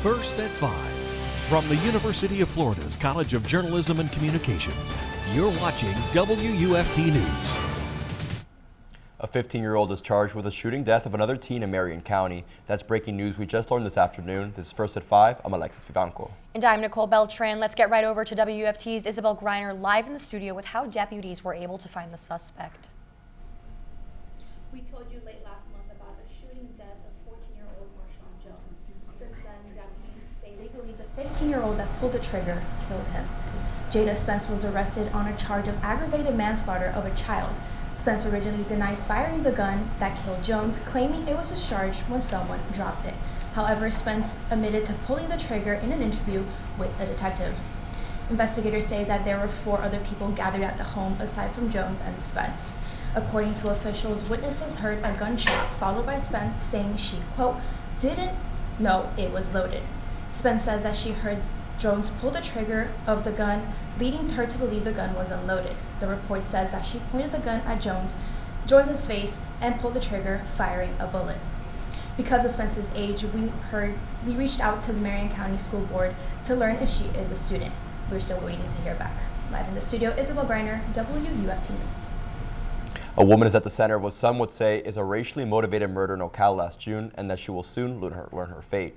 First at 5. From the University of Florida's College of Journalism and Communications, you're watching WUFT News. A 15-year-old is charged with the shooting death of another teen in Marion County. That's breaking news we just learned this afternoon. This is First at 5. I'm Alexis Vivanco. And I'm Nicole Beltran. Let's get right over to WUFT's Isabelle Greiner live in the studio with how deputies were able to find the suspect. We told you late last month about the shooting death of 14-year-old Marshawn Jones. Since then, deputies say they believe the 15-year-old that pulled the trigger killed him. Jada Spence was arrested on a charge of aggravated manslaughter of a child. Spence originally denied firing the gun that killed Jones, claiming it was discharged when someone dropped it. However, Spence admitted to pulling the trigger in an interview with a detective. Investigators say that there were 4 other people gathered at the home aside from Jones and Spence. According to officials, witnesses heard a gunshot followed by Spence saying she, quote, didn't know it was loaded. Spence says that she heard Jones pull the trigger of the gun, leading her to believe the gun was unloaded. The report says that she pointed the gun at Jones's face and pulled the trigger, firing a bullet. Because of Spence's age, we reached out to the Marion County School Board to learn if she is a student. We're still waiting to hear back. Live in the studio, Isabelle Greiner, WUFT News. A woman is at the center of what some would say is a racially motivated murder in Ocala last June, and that she will soon learn her fate.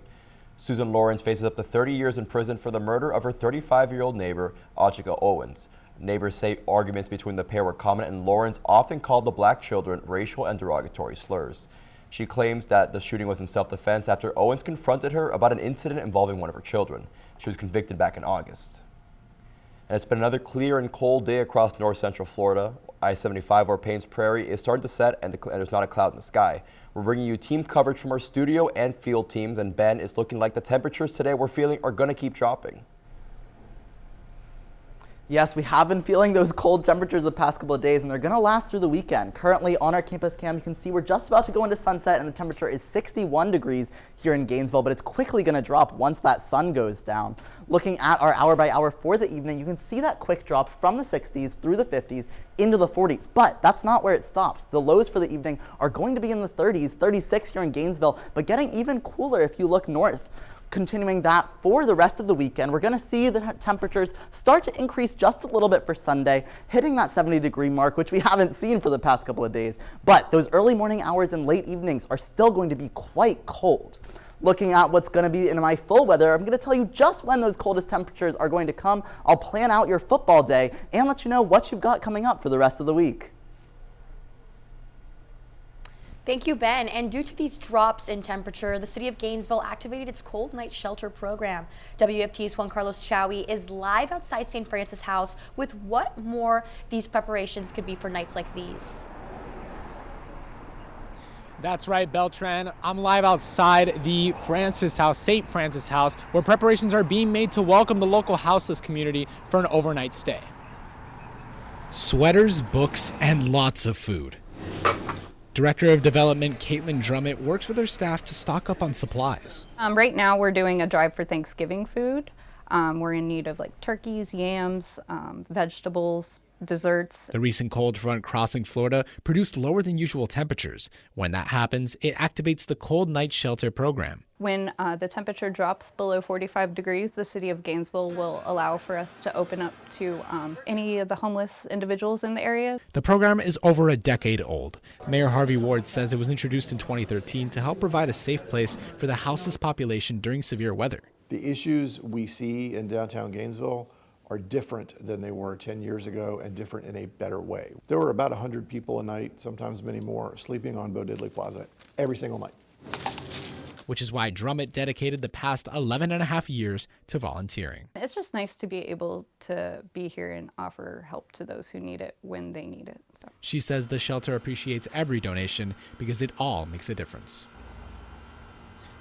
Susan Lawrence faces up to 30 years in prison for the murder of her 35-year-old neighbor, Ajika Owens. Neighbors say arguments between the pair were common, and Lawrence often called the black children racial and derogatory slurs. She claims that the shooting was in self-defense after Owens confronted her about an incident involving one of her children. She was convicted back in August. And it's been another clear and cold day across north central Florida. I-75 or Paynes Prairie is starting to set, and there's not a cloud in the sky. We're bringing you team coverage from our studio and field teams, and Ben, it's looking like the temperatures today we're feeling are going to keep dropping. Yes, we have been feeling those cold temperatures the past couple of days, and they're going to last through the weekend. Currently on our campus cam, you can see we're just about to go into sunset, and the temperature is 61 degrees here in Gainesville, but it's quickly going to drop once that sun goes down. Looking at our hour by hour for the evening, you can see that quick drop from the 60s through the 50s into the 40s, but that's not where it stops. The lows for the evening are going to be in the 30s, 36 here in Gainesville, but getting even cooler if you look north. Continuing that for the rest of the weekend, we're going to see the temperatures start to increase just a little bit for Sunday, hitting that 70-degree mark, which we haven't seen for the past couple of days. But those early morning hours and late evenings are still going to be quite cold. Looking at what's going to be in my full weather, I'm going to tell you just when those coldest temperatures are going to come. I'll plan out your football day and let you know what you've got coming up for the rest of the week. Thank you, Ben. And due to these drops in temperature, the city of Gainesville activated its cold night shelter program. WFT's Juan Chaoui is live outside St. Francis House with what more these preparations could be for nights like these. That's right, Beltran. I'm live outside the Francis House, St. Francis House, where preparations are being made to welcome the local houseless community for an overnight stay. Sweaters, books, and lots of food. Director of Development Caitlin Drummett works with her staff to stock up on supplies. Right now we're doing a drive for Thanksgiving food. We're in need of like turkeys, yams, vegetables, desserts. The recent cold front crossing Florida produced lower than usual temperatures. When that happens, it activates the cold night shelter program. When the temperature drops below 45 degrees, the city of Gainesville will allow for us to open up to any of the homeless individuals in the area. The program is over a decade old. Mayor Harvey Ward says it was introduced in 2013 to help provide a safe place for the houseless population during severe weather. The issues we see in downtown Gainesville are different than they were 10 years ago and different in a better way. There were about 100 people a night, sometimes many more, sleeping on Bo Diddley Plaza every single night. Which is why Drummett dedicated the past 11 and a half years to volunteering. It's just nice to be able to be here and offer help to those who need it when they need it. So. She says the shelter appreciates every donation because it all makes a difference.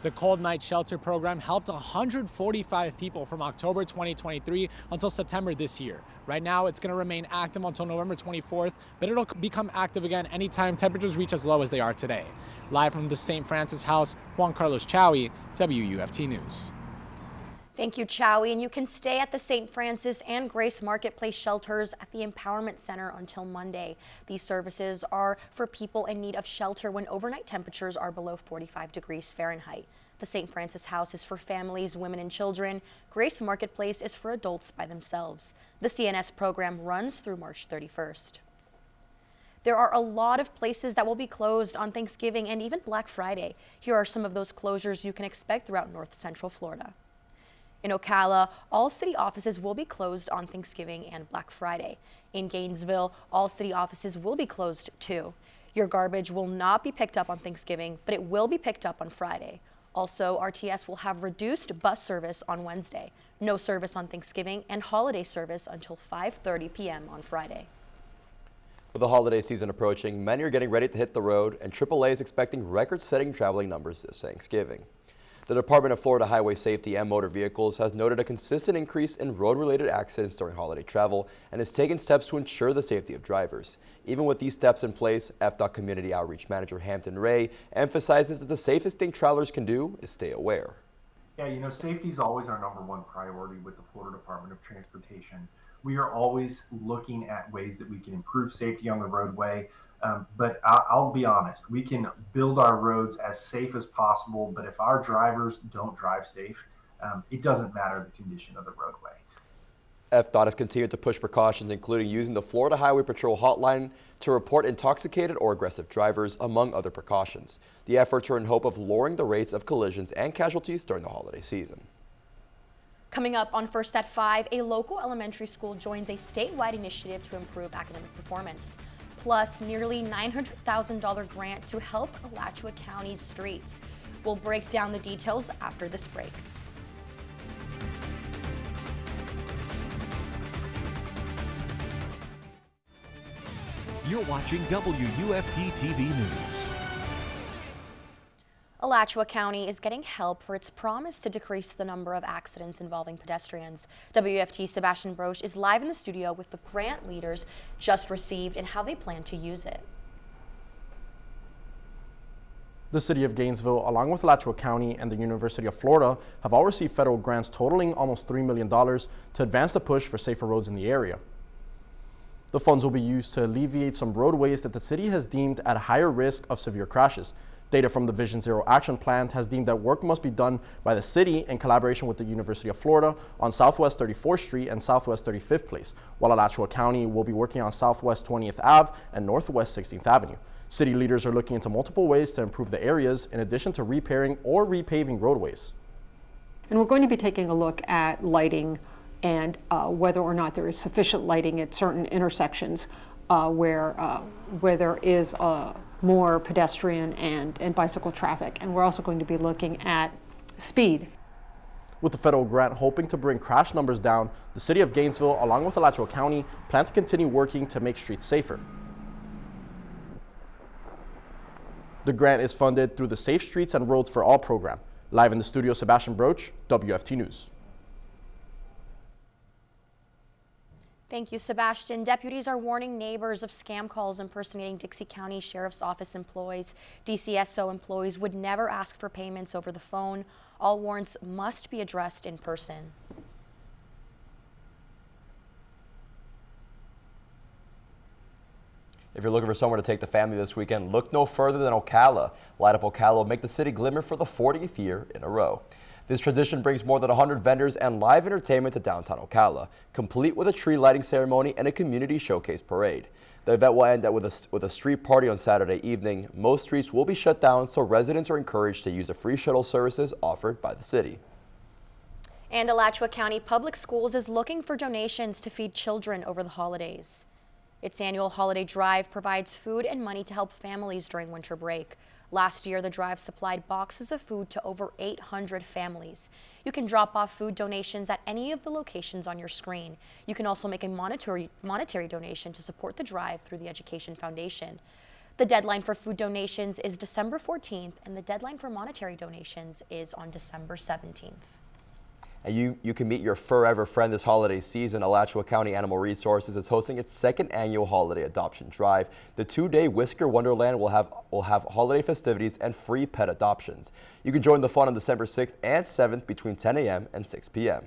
The Cold Night Shelter program helped 145 people from October 2023 until September this year. Right now, it's going to remain active until November 24th, but it'll become active again anytime temperatures reach as low as they are today. Live from the St. Francis House, Juan Chaoui, WUFT News. Thank you, Chaoui. And you can stay at the St. Francis and Grace Marketplace shelters at the Empowerment Center until Monday. These services are for people in need of shelter when overnight temperatures are below 45 degrees Fahrenheit. The St. Francis House is for families, women, and children. Grace Marketplace is for adults by themselves. The CNS program runs through March 31st. There are a lot of places that will be closed on Thanksgiving and even Black Friday. Here are some of those closures you can expect throughout North Central Florida. In Ocala, all city offices will be closed on Thanksgiving and Black Friday. In Gainesville, all city offices will be closed too. Your garbage will not be picked up on Thanksgiving, but it will be picked up on Friday. Also, RTS will have reduced bus service on Wednesday, no service on Thanksgiving, and holiday service until 5:30 p.m. on Friday. With the holiday season approaching, many are getting ready to hit the road, and AAA is expecting record-setting traveling numbers this Thanksgiving. The Department of Florida Highway Safety and Motor Vehicles has noted a consistent increase in road-related accidents during holiday travel and has taken steps to ensure the safety of drivers. Even with these steps in place, FDOT Community Outreach Manager Hampton Ray emphasizes that the safest thing travelers can do is stay aware. Yeah, you know, safety is always our #1 priority with the Florida Department of Transportation. We are always looking at ways that we can improve safety on the roadway. But I'll be honest, we can build our roads as safe as possible, but if our drivers don't drive safe, it doesn't matter the condition of the roadway. FDOT has continued to push precautions, including using the Florida Highway Patrol hotline to report intoxicated or aggressive drivers, among other precautions. The efforts are in hope of lowering the rates of collisions and casualties during the holiday season. Coming up on First at 5, a local elementary school joins a statewide initiative to improve academic performance. Plus, nearly $900,000 grant to help Alachua County's streets. We'll break down the details after this break. You're watching WUFT-TV News. Alachua County is getting help for its promise to decrease the number of accidents involving pedestrians. WUFT's Sebastian Broche is live in the studio with the grant leaders just received and how they plan to use it. The City of Gainesville, along with Alachua County and the University of Florida, have all received federal grants totaling almost $3 million to advance the push for safer roads in the area. The funds will be used to alleviate some roadways that the city has deemed at higher risk of severe crashes. Data from the Vision Zero Action Plan has deemed that work must be done by the city in collaboration with the University of Florida on Southwest 34th Street and Southwest 35th Place, while Alachua County will be working on Southwest 20th Ave and Northwest 16th Avenue. City leaders are looking into multiple ways to improve the areas in addition to repairing or repaving roadways. And we're going to be taking a look at lighting and whether or not there is sufficient lighting at certain intersections where there is more pedestrian and bicycle traffic. And we're also going to be looking at speed. With the federal grant hoping to bring crash numbers down, the City of Gainesville, along with Alachua County, plan to continue working to make streets safer. The grant is funded through the Safe Streets and Roads for All program. Live in the studio, Sebastian Broche, WFT News. Thank you, Sebastian. Deputies are warning neighbors of scam calls impersonating Dixie County Sheriff's Office employees. DCSO employees would never ask for payments over the phone. All warrants must be addressed in person. If you're looking for somewhere to take the family this weekend, look no further than Ocala. Light Up Ocala will make the city glimmer for the 40th year in a row. This tradition brings more than 100 vendors and live entertainment to downtown Ocala, complete with a tree lighting ceremony and a community showcase parade. The event will end with a street party on Saturday evening. Most streets will be shut down, so residents are encouraged to use the free shuttle services offered by the city. And Alachua County Public Schools is looking for donations to feed children over the holidays. Its annual holiday drive provides food and money to help families during winter break. Last year, the drive supplied boxes of food to over 800 families. You can drop off food donations at any of the locations on your screen. You can also make a monetary donation to support the drive through the Education Foundation. The deadline for food donations is December 14th, and the deadline for monetary donations is on December 17th. And you can meet your forever friend this holiday season. Alachua County Animal Resources is hosting its second annual holiday adoption drive. The 2-day Whisker Wonderland will have holiday festivities and free pet adoptions. You can join the fun on December 6th and 7th between 10 a.m. and 6 p.m.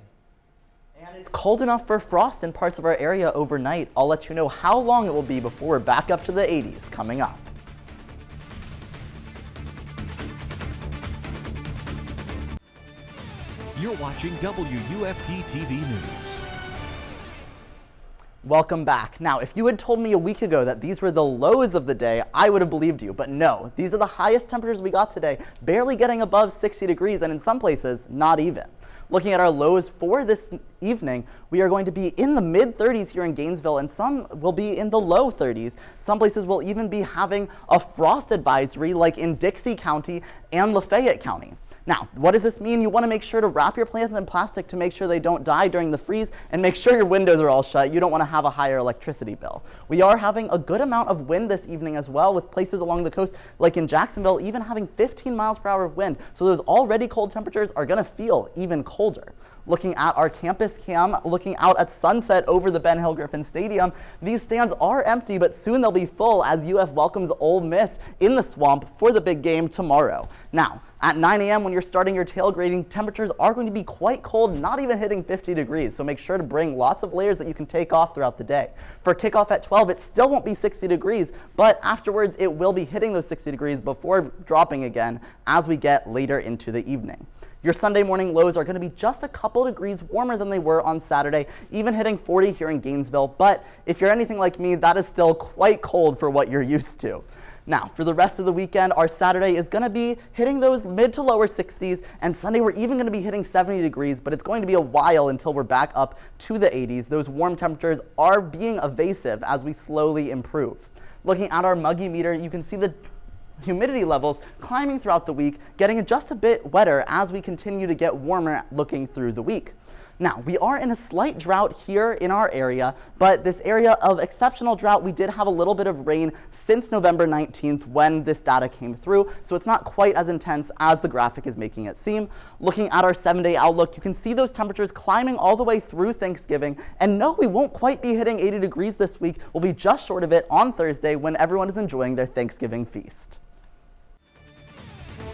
And it's cold enough for frost in parts of our area overnight. I'll let you know how long it will be before we're back up to the 80s coming up. You're watching WUFT-TV News. Welcome back. Now, if you had told me a week ago that these were the lows of the day, I would have believed you. But no, these are the highest temperatures we got today, barely getting above 60 degrees, and in some places, not even. Looking at our lows for this evening, we are going to be in the mid-30s here in Gainesville, and some will be in the low 30s. Some places will even be having a frost advisory, like in Dixie County and Lafayette County. Now, what does this mean? You want to make sure to wrap your plants in plastic to make sure they don't die during the freeze, and make sure your windows are all shut. You don't want to have a higher electricity bill. We are having a good amount of wind this evening as well, with places along the coast, like in Jacksonville, even having 15 miles per hour of wind. So those already cold temperatures are going to feel even colder. Looking at our campus cam, looking out at sunset over the Ben Hill Griffin Stadium, these stands are empty, but soon they'll be full as UF welcomes Ole Miss in the Swamp for the big game tomorrow. Now, at 9 a.m. when you're starting your tailgating, temperatures are going to be quite cold, not even hitting 50 degrees, so make sure to bring lots of layers that you can take off throughout the day. For kickoff at 12, it still won't be 60 degrees, but afterwards it will be hitting those 60 degrees before dropping again as we get later into the evening. Your Sunday morning lows are going to be just a couple degrees warmer than they were on Saturday, even hitting 40 here in Gainesville. But if you're anything like me, that is still quite cold for what you're used to. Now, for the rest of the weekend, our Saturday is going to be hitting those mid to lower 60s, and Sunday we're even going to be hitting 70 degrees, but it's going to be a while until we're back up to the 80s. Those warm temperatures are being evasive as we slowly improve. Looking at our muggy meter, you can see the humidity levels climbing throughout the week, getting just a bit wetter as we continue to get warmer looking through the week. Now, we are in a slight drought here in our area, but this area of exceptional drought, we did have a little bit of rain since November 19th when this data came through, so it's not quite as intense as the graphic is making it seem. Looking at our 7-day outlook, you can see those temperatures climbing all the way through Thanksgiving, and no, we won't quite be hitting 80 degrees this week. We'll be just short of it on Thursday when everyone is enjoying their Thanksgiving feast.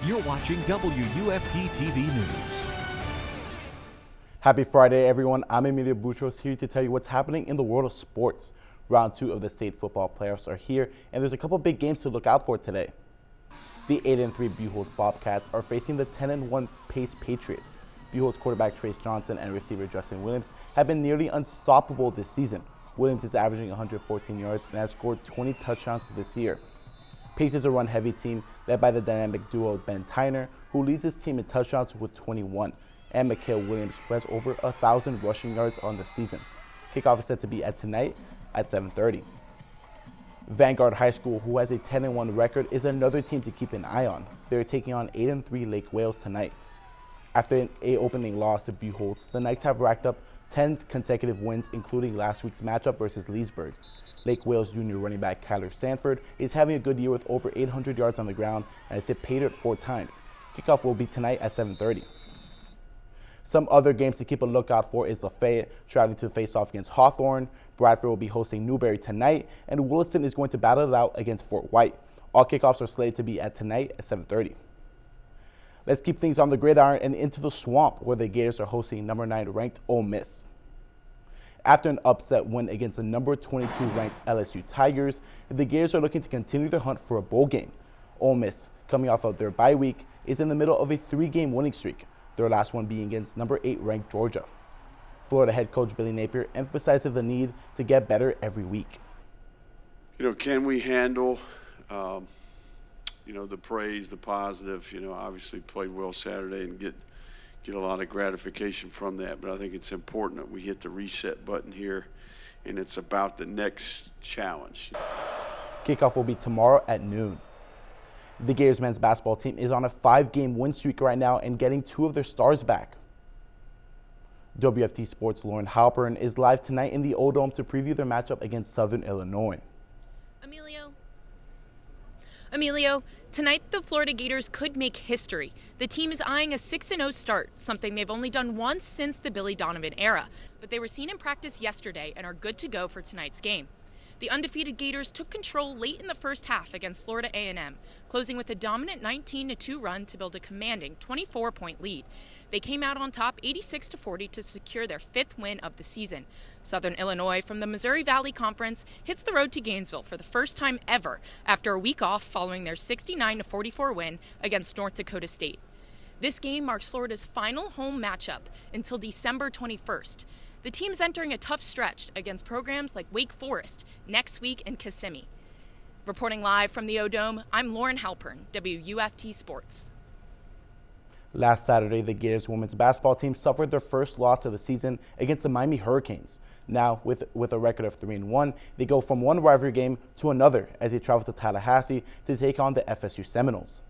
You're watching WUFT-TV News. Happy Friday, everyone. I'm Emilio Boutros here to tell you what's happening in the world of sports. Round 2 of the state football playoffs are here, and there's a couple big games to look out for today. The 8-3 Buchholz Bobcats are facing the 10-1 Pace Patriots. Buchholz quarterback Trace Johnson and receiver Justin Williams have been nearly unstoppable this season. Williams is averaging 114 yards and has scored 20 touchdowns this year. Pace is a run-heavy team led by the dynamic duo Ben Tyner, who leads his team in touchdowns with 21, and Mikhail Williams, who has over 1,000 rushing yards on the season. Kickoff is set to be at tonight at 7:30. Vanguard High School, who has a 10-1 record, is another team to keep an eye on. They're taking on 8-3 Lake Wales tonight. After an opening loss to Buchholz, the Knights have racked up 10 consecutive wins, including last week's matchup versus Leesburg. Lake Wales junior running back Kyler Sanford is having a good year with over 800 yards on the ground and has hit pay dirt 4 times. Kickoff will be tonight at 7:30. Some other games to keep a lookout for is Lafayette traveling to face off against Hawthorne. Bradford will be hosting Newberry tonight, and Williston is going to battle it out against Fort White. All kickoffs are slated to be at tonight at 7:30. Let's keep things on the gridiron and into the Swamp, where the Gators are hosting number 9 ranked Ole Miss. After an upset win against the number 22 ranked LSU Tigers, the Gators are looking to continue their hunt for a bowl game. Ole Miss, coming off of their bye week, is in the middle of a 3-game winning streak, their last one being against number 8 ranked Georgia. Florida head coach Billy Napier emphasizes the need to get better every week. Can we handle, the praise, the positive? Obviously played well Saturday and get a lot of gratification from that. But I think it's important that we hit the reset button here, and it's about the next challenge. Kickoff will be tomorrow at noon. The Gators men's basketball team is on a 5-game win streak right now and getting 2 of their stars back. WFT Sports' Lauren Halpern is live tonight in the O Dome to preview their matchup against Southern Illinois. Emilio, tonight the Florida Gators could make history. The team is eyeing a 6-0 start, something they've only done once since the Billy Donovan era. But they were seen in practice yesterday and are good to go for tonight's game. The undefeated Gators took control late in the first half against Florida A&M, closing with a dominant 19-2 run to build a commanding 24-point lead. They came out on top 86-40 to secure their 5th win of the season. Southern Illinois from the Missouri Valley Conference hits the road to Gainesville for the first time ever after a week off following their 69-44 win against North Dakota State. This game marks Florida's final home matchup until December 21st. The team's entering a tough stretch against programs like Wake Forest next week in Kissimmee. Reporting live from the O-Dome, I'm Lauren Halpern, WUFT Sports. Last Saturday, the Gators women's basketball team suffered their first loss of the season against the Miami Hurricanes. Now, with a record of 3-1, they go from one rivalry game to another as they travel to Tallahassee to take on the FSU Seminoles.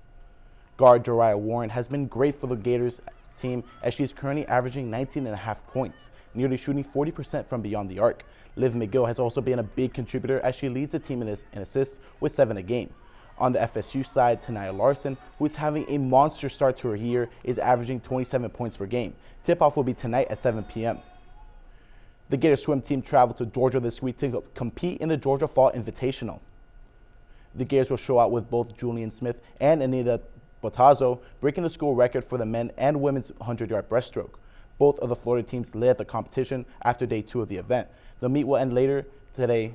Guard Jariah Warren has been great for the Gators team as she is currently averaging 19.5 points, nearly shooting 40% from beyond the arc. Liv McGill has also been a big contributor as she leads the team in assists with 7 a game. On the FSU side, Tanaya Larson, who is having a monster start to her year, is averaging 27 points per game. Tip-off will be tonight at 7 p.m. The Gators swim team traveled to Georgia this week to compete in the Georgia Fall Invitational. The Gators will show out with both Julian Smith and Anita Botazo, breaking the school record for the men and women's 100-yard breaststroke. Both of the Florida teams led the competition after day 2 of the event. The meet will end later today.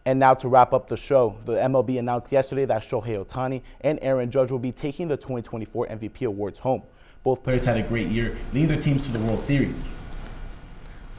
And now to wrap up the show, the MLB announced yesterday that Shohei Ohtani and Aaron Judge will be taking the 2024 MVP awards home. Both players had a great year, leading their teams to the World Series.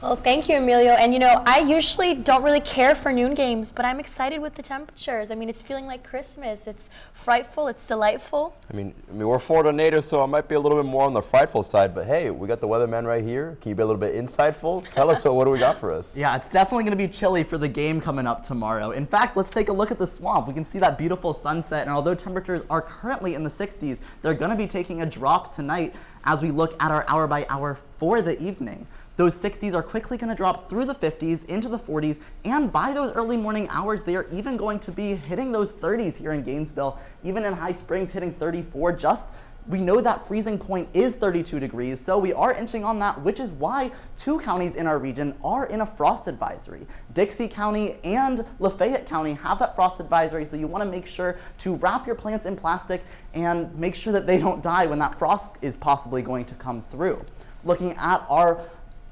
Well, thank you, Emilio. And, you know, I usually don't really care for noon games, but I'm excited with the temperatures. I mean, it's feeling like Christmas. It's frightful. It's delightful. I mean, we're Florida natives, so I might be a little bit more on the frightful side. But, hey, we got the weatherman right here. Can you be a little bit insightful? Tell us, what do we got for us? Yeah, it's definitely going to be chilly for the game coming up tomorrow. In fact, let's take a look at the swamp. We can see that beautiful sunset. And although temperatures are currently in the 60s, they're going to be taking a drop tonight as we look at our hour by hour for the evening. Those 60s are quickly going to drop through the 50s into the 40s, and by those early morning hours, they are even going to be hitting those 30s here in Gainesville, even in High Springs hitting 34. We know that freezing point is 32 degrees, so we are inching on that, which is why 2 counties in our region are in a frost advisory. Dixie County and Lafayette County have that frost advisory, so you want to make sure to wrap your plants in plastic and make sure that they don't die when that frost is possibly going to come through. Looking at our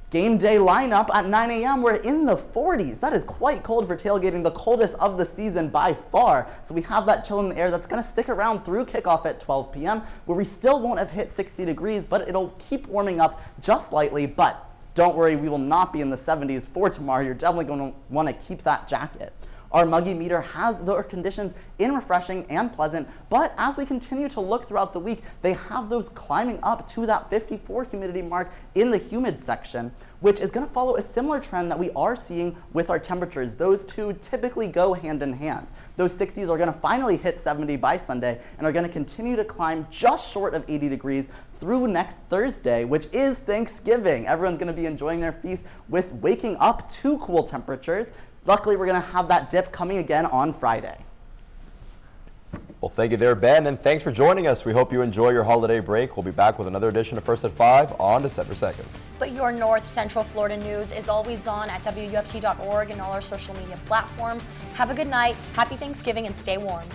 game day lineup at 9 a.m., we're in the 40s. That is quite cold for tailgating, the coldest of the season by far. So we have that chill in the air that's going to stick around through kickoff at 12 p.m., where we still won't have hit 60 degrees, but it'll keep warming up just slightly. But don't worry, we will not be in the 70s for tomorrow. You're definitely going to want to keep that jacket. Our muggy meter has the conditions in refreshing and pleasant, but as we continue to look throughout the week, they have those climbing up to that 54 humidity mark in the humid section, which is going to follow a similar trend that we are seeing with our temperatures. Those two typically go hand in hand. Those 60s are going to finally hit 70 by Sunday and are going to continue to climb just short of 80 degrees through next Thursday, which is Thanksgiving. Everyone's going to be enjoying their feast with waking up to cool temperatures. Luckily, we're going to have that dip coming again on Friday. Well, thank you there, Ben, and thanks for joining us. We hope you enjoy your holiday break. We'll be back with another edition of First at 5 on December 2nd. But your North Central Florida news is always on at WUFT.org and all our social media platforms. Have a good night, happy Thanksgiving, and stay warm.